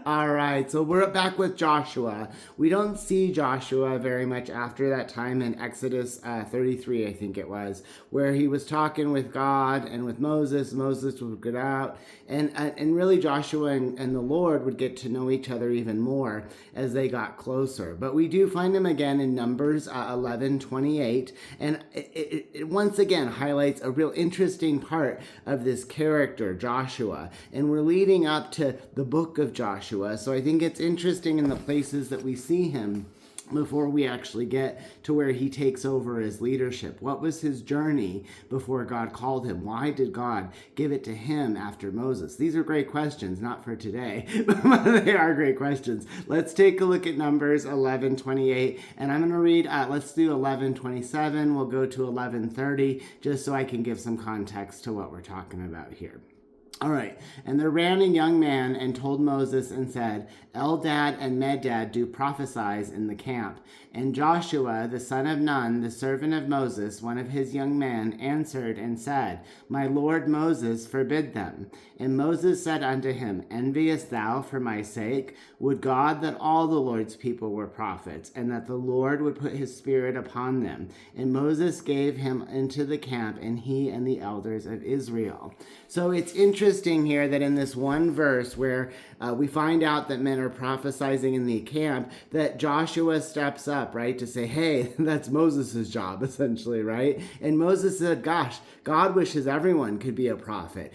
All right, so we're back with Joshua. We don't see Joshua very much after that time in Exodus 33, I think it was, where he was talking with God and with Moses. Moses would get out, and really Joshua and the Lord would get to know each other even more as they got closer. But we do find him again in Numbers 11:28, and it once again highlights a real interesting part of this character, Joshua. And we're leading up to the book of Joshua, so I think it's interesting in the places that we see him before we actually get to where he takes over his leadership. What was his journey before God called him? Why did God give it to him after Moses? These are great questions, not for today, but they are great questions. Let's take a look at Numbers 11:28, and I'm going to read, let's do 11:27. We'll go to 11:30, just so I can give some context to what we're talking about here. All right, and there ran a young man and told Moses and said, Eldad and Medad do prophesy in the camp. And Joshua, the son of Nun, the servant of Moses, one of his young men, answered and said, My lord Moses, forbid them. And Moses said unto him, Enviest thou for my sake? Would God that all the Lord's people were prophets, and that the Lord would put his spirit upon them. And Moses gave him into the camp, and he and the elders of Israel. So it's interesting here that in this one verse where we find out that men are prophesying in the camp, that Joshua steps up, right, to say, hey, that's Moses' job, essentially, right? And Moses said, gosh, God wishes everyone could be a prophet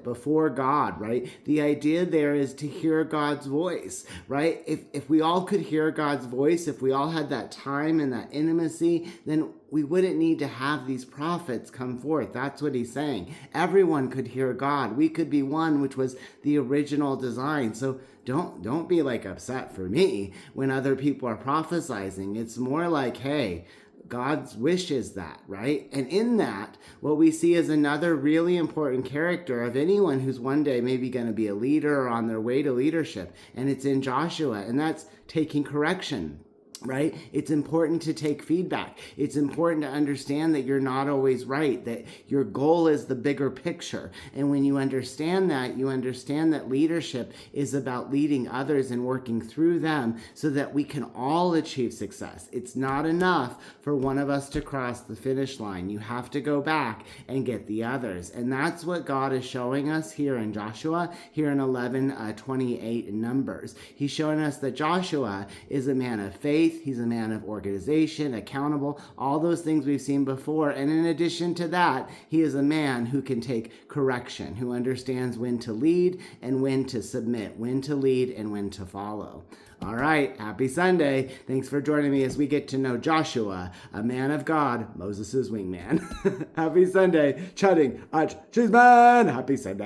before God, right? The idea there is to hear God's voice, right? If we all could hear God's voice, if we all had that time and that intimacy, then we wouldn't need to have these prophets come forth. That's what he's saying. Everyone could hear God. We could be one, which was the original design. So don't be like upset for me when other people are prophesying. It's more like, hey, God's wish is that, right? And in that, what we see is another really important character of anyone who's one day maybe going to be a leader or on their way to leadership. And it's in Joshua, and that's taking correction. Right? It's important to take feedback. It's important to understand that you're not always right, that your goal is the bigger picture. And when you understand that, you understand that leadership is about leading others and working through them so that we can all achieve success. It's not enough for one of us to cross the finish line. You have to go back and get the others. And that's what God is showing us here in Joshua, here in 11:28 in Numbers. He's showing us that Joshua is a man of faith. He's a man of organization, accountable, all those things we've seen before. And in addition to that, he is a man who can take correction, who understands when to lead and when to submit, when to lead and when to follow. All right, happy Sunday. Thanks for joining me as we get to know Joshua, a man of God, Moses' wingman. Happy Sunday. Chatting at Cheesman. Happy Sunday.